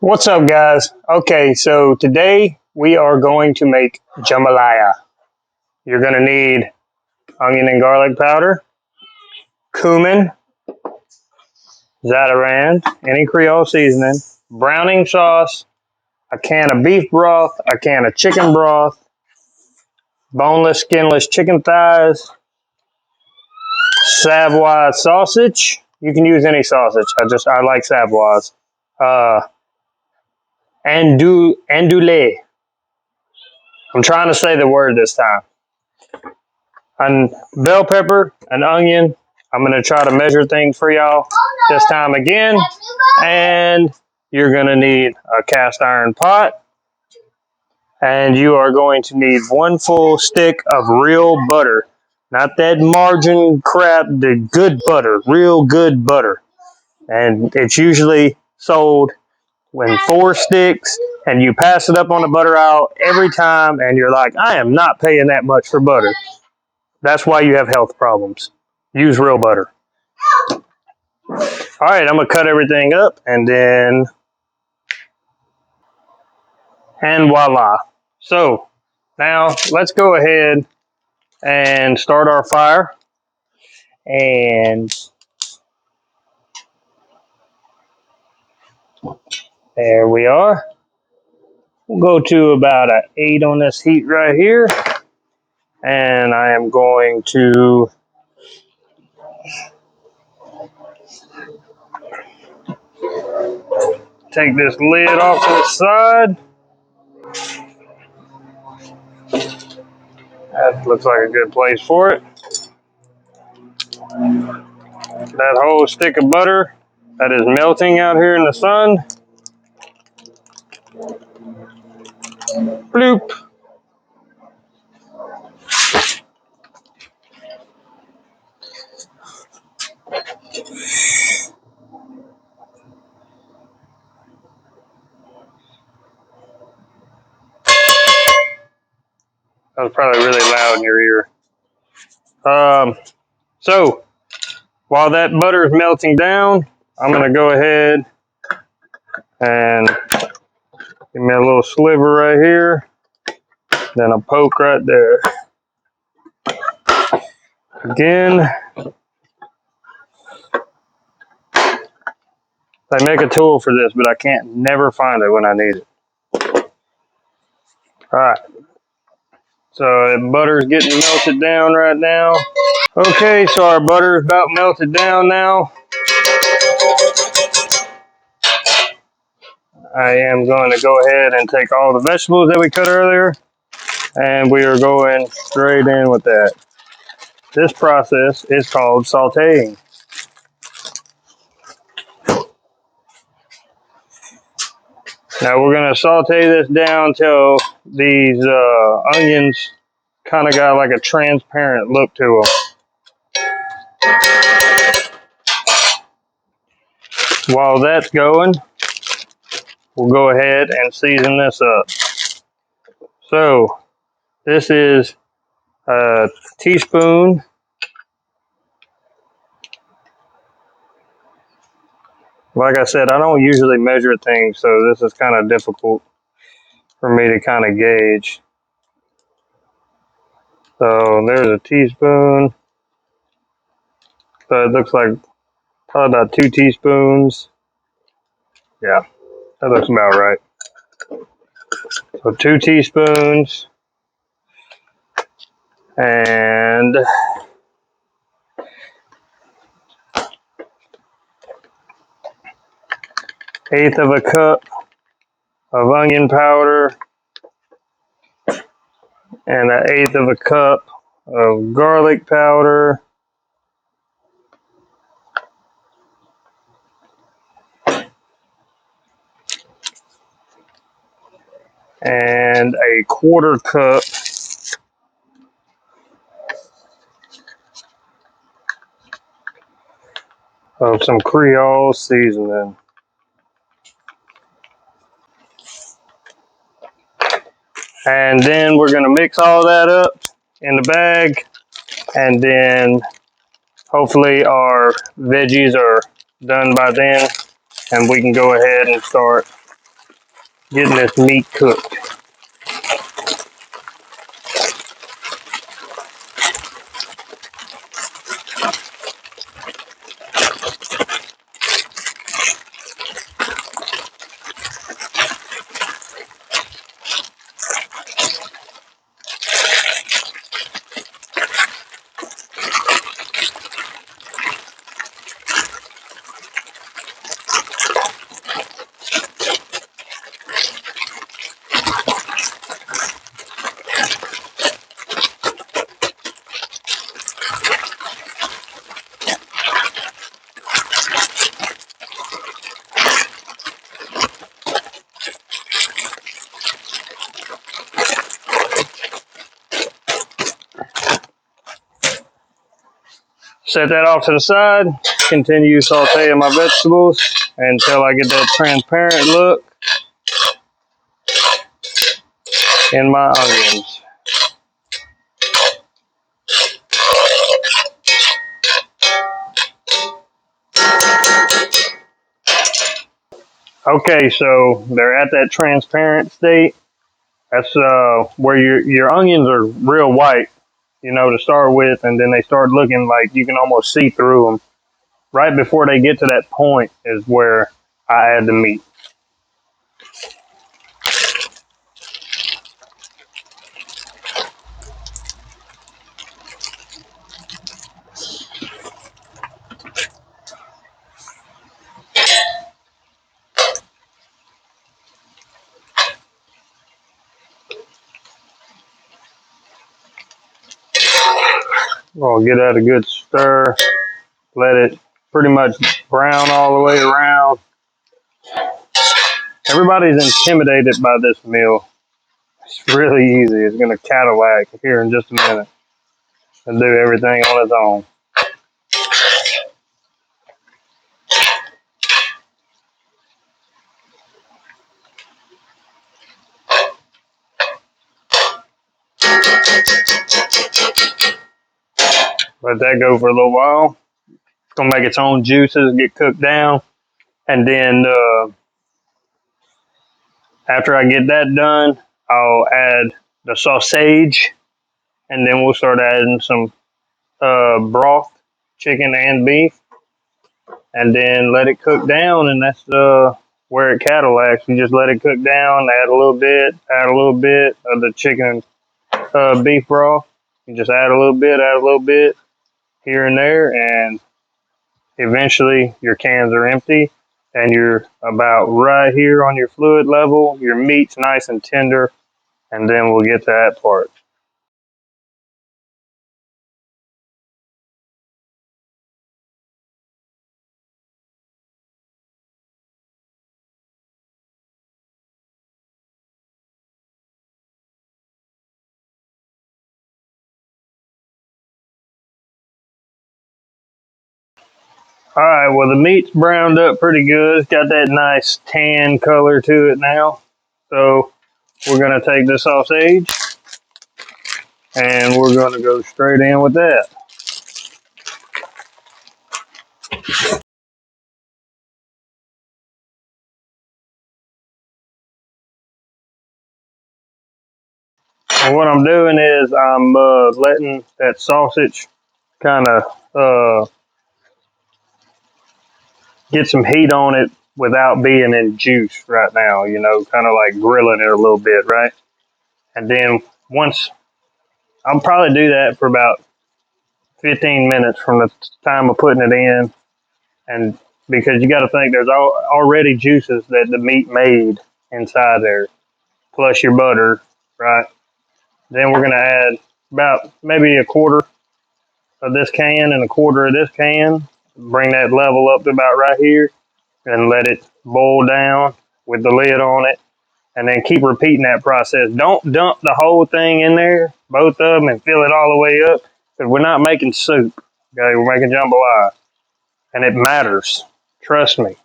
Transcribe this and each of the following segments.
What's up, guys? Okay, so today we are going to make jambalaya. You're going to need onion and garlic powder, cumin, za'atarran, any Creole seasoning, browning sauce, a can of beef broth, a can of chicken broth, boneless, skinless chicken thighs, Savoy sausage. You can use any sausage. I like Savoys. Uh, andouille. I'm trying to say the word this time. And bell pepper, an onion. I'm going to try to measure things for y'all this time again. And you're going to need a cast iron pot. And you are going to need one full stick of real butter. Not that margarine crap, the good butter, real good butter. And it's usually sold in 4 sticks, and you pass it up on the butter aisle every time, and you're like, I am not paying that much for butter. That's why you have health problems. Use real butter. All right, I'm going to cut everything up, and voila. So now let's go ahead and start our fire. And there we are. We'll go to about an 8 on this heat right here. And I am going to take this lid off to the side. That looks like a good place for it. That whole stick of butter that is melting out here in the sun. Bloop. That was probably really loud in your ear. So while that butter is melting down, I'm going to go ahead and give me a little sliver right here, then a poke right there. Again, they make a tool for this, but I can't never find it when I need it. All right, so the butter's getting melted down right now. Okay, so our butter is about melted down now. I am going to go ahead and take all the vegetables that we cut earlier, and we are going straight in with that. This process is called sauteing. Now we're going to saute this down till these onions kind of got like a transparent look to them. While that's going, we'll go ahead and season this up. So this is a teaspoon Like I said, I don't usually measure things, so this is kind of difficult for me to kind of gauge. So there's a teaspoon. So it looks like probably about 2 teaspoons. Yeah, that looks about right. So 2 teaspoons. And eighth of a cup of onion powder. And an eighth of a cup of garlic powder. And a quarter cup of some Creole seasoning. And then we're going to mix all that up in the bag, and then hopefully our veggies are done by then, and we can go ahead and start getting this meat cooked. Set that off to the side. Continue sauteing my vegetables until I get that transparent look in my onions. Okay, so they're at that transparent state. That's where your onions are real white, to start with, and then they start looking like you can almost see through them. Right before they get to that point is where I add the meat. I'll get that a good stir. Let it pretty much brown all the way around. Everybody's intimidated by this meal. It's really easy. It's going to Cadillac here in just a minute and do everything on its own. Let that go for a little while. It's going to make its own juices get cooked down. And then after I get that done, I'll add the sausage. And then we'll start adding some broth, chicken and beef. And then let it cook down. And that's where it Cadillacs. You just let it cook down, add a little bit of the chicken beef broth. You just add a little bit here and there, and eventually your cans are empty and you're about right here on your fluid level. Your meat's nice and tender, and then we'll get to that part. All right, well, the meat's browned up pretty good. It's got that nice tan color to it now. So we're going to take the sausage and we're going to go straight in with that. And what I'm doing is I'm letting that sausage kind of get some heat on it without being in juice right now, kind of like grilling it a little bit, right? And then once I'll probably do that for about 15 minutes from the time of putting it in. And because you got to think there's already juices that the meat made inside there, plus your butter, right? Then we're going to add about maybe a quarter of this can and a quarter of this can, bring that level up to about right here, and let it boil down with the lid on it, and then keep repeating that process. Don't dump the whole thing in there, both of them, and fill it all the way up, because we're not making soup. Okay, we're making jambalaya, and it matters. Trust me.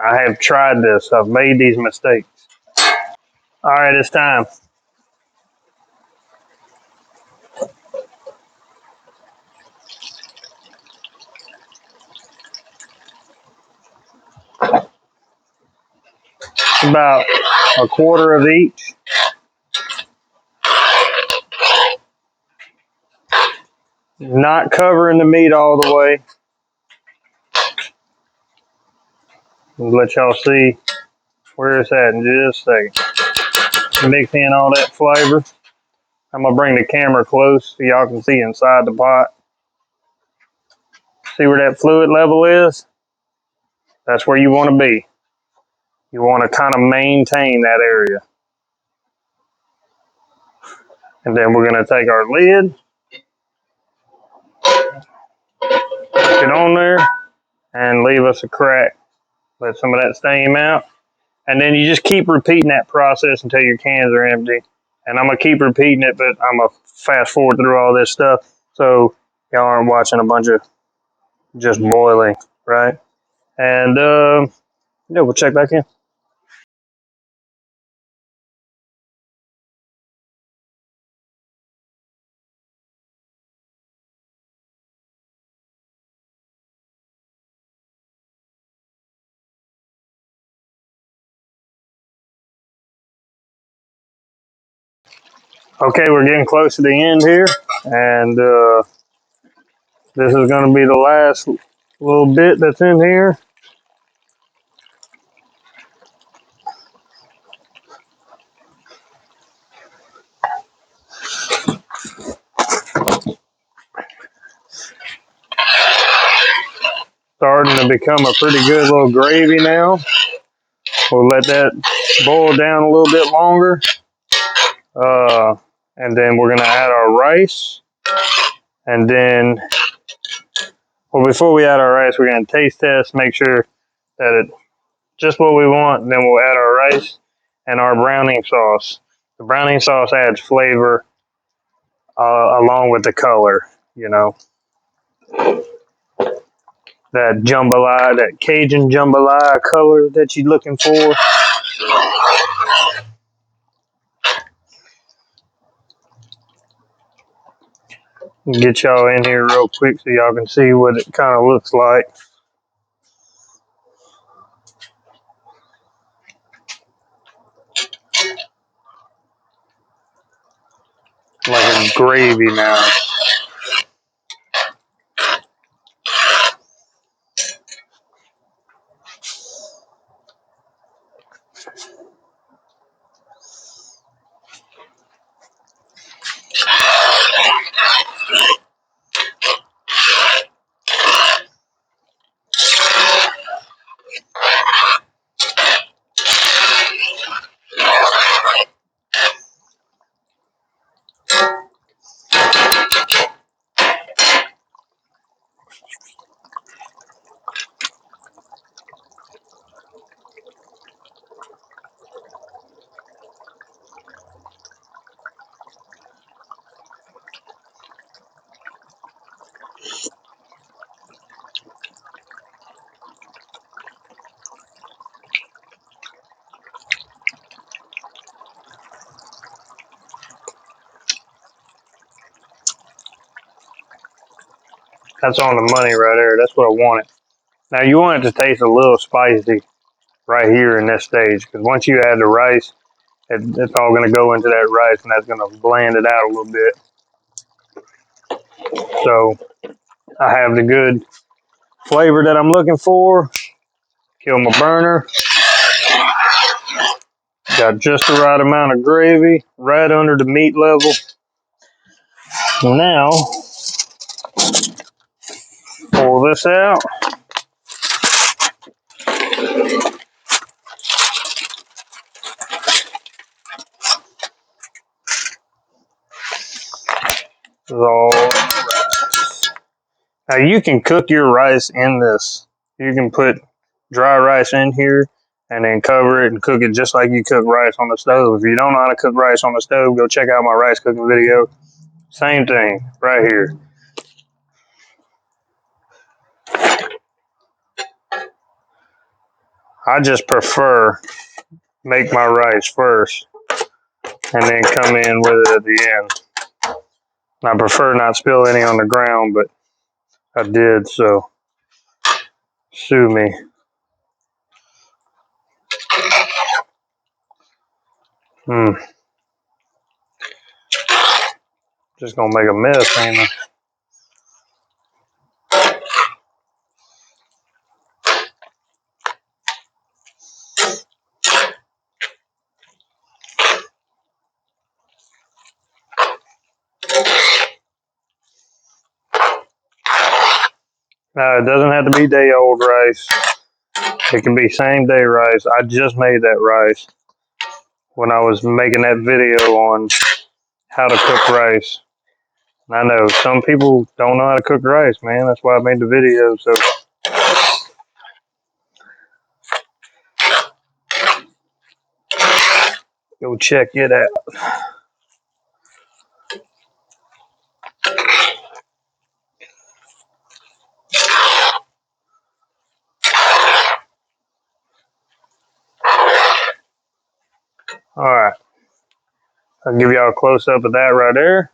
I have tried this. I've made these mistakes. All right, it's time. About a quarter of each. Not covering the meat all the way. I'll let y'all see where it's at in just a second. Mix in all that flavor. I'm going to bring the camera close so y'all can see inside the pot. See where that fluid level is? That's where you want to be. You want to kind of maintain that area. And then we're going to take our lid, put it on there, and leave us a crack. Let some of that steam out. And then you just keep repeating that process until your cans are empty. And I'm going to keep repeating it, but I'm going to fast forward through all this stuff so y'all aren't watching a bunch of just boiling, right? And yeah, we'll check back in. Okay, we're getting close to the end here, and this is going to be the last little bit that's in here. Starting to become a pretty good little gravy now. We'll let that boil down a little bit longer. And then we're going to add our rice. And then, well, before we add our rice, we're going to taste test, make sure that it's just what we want. And then we'll add our rice and our browning sauce. The browning sauce adds flavor along with the color, you know. That jambalaya, that Cajun jambalaya color that you're looking for. Get y'all in here real quick so y'all can see what it kind of looks like. Like a gravy now. That's on the money right there. That's what I wanted. Now you want it to taste a little spicy right here in this stage, because once you add the rice, it's all going to go into that rice, and that's going to bland it out a little bit. So I have the good flavor that I'm looking for. Kill my burner. Got just the right amount of gravy, right under the meat level. Now, pull this out. This is all rice. Now you can cook your rice in this. You can put dry rice in here and then cover it and cook it just like you cook rice on the stove. If you don't know how to cook rice on the stove, go check out my rice cooking video. Same thing right here. I just prefer make my rice first and then come in with it at the end. I prefer not spill any on the ground, but I did, so sue me. Just gonna make a mess, ain't I? No, it doesn't have to be day old rice. It can be same day rice. I just made that rice when I was making that video on how to cook rice. And I know some people don't know how to cook rice, man. That's why I made the video. So go check it out. All right. I'll give y'all a close up of that right there.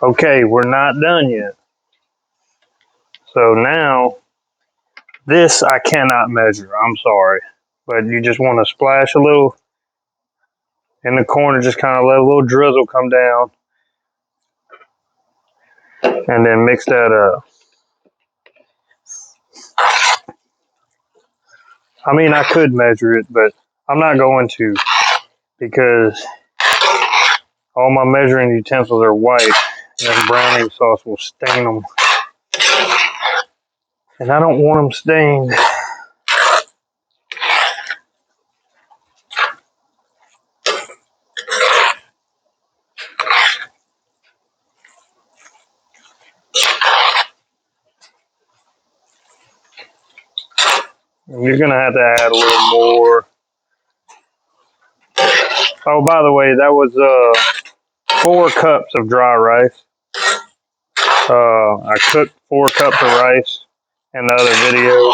Okay, we're not done yet. So now, this I cannot measure. I'm sorry. But you just want to splash a little in the corner, just kind of let a little drizzle come down. And then mix that up. I mean, I could measure it, but I'm not going to because all my measuring utensils are white. And this browning sauce will stain them. And I don't want them stained. You're going to have to add a little more. Oh, by the way, that was 4 cups of dry rice. I cooked 4 cups of rice in the other video.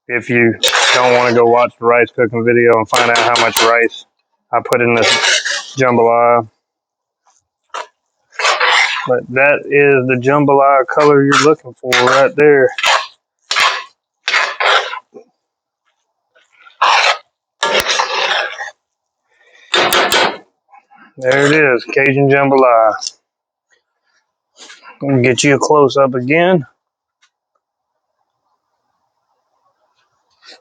If you don't want to go watch the rice cooking video and find out how much rice I put in this jambalaya. But that is the jambalaya color you're looking for right there. There it is, Cajun Jambalaya. I'm gonna get you a close up again.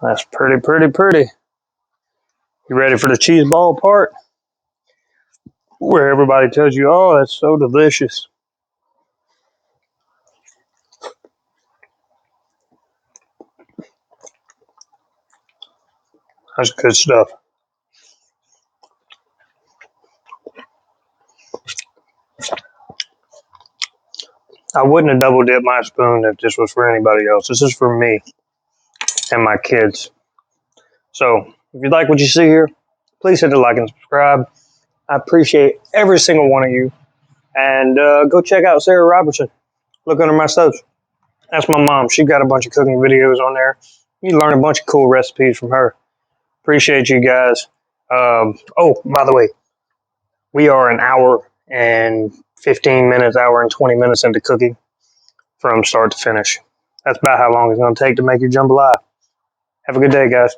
That's pretty, pretty, pretty. You ready for the cheese ball part? Where everybody tells you, oh, that's so delicious. That's good stuff. I wouldn't have double dipped my spoon if this was for anybody else. This is for me and my kids. So if you like what you see here, please hit the like and subscribe. I appreciate every single one of you. And go check out Sarah Robertson. Look under my subs. That's my mom. She got a bunch of cooking videos on there. You learn a bunch of cool recipes from her. Appreciate you guys. Oh, by the way, we are an hour and 15 minutes, hour and 20 minutes into cooking from start to finish. That's about how long it's going to take to make your jambalaya. Have a good day, guys.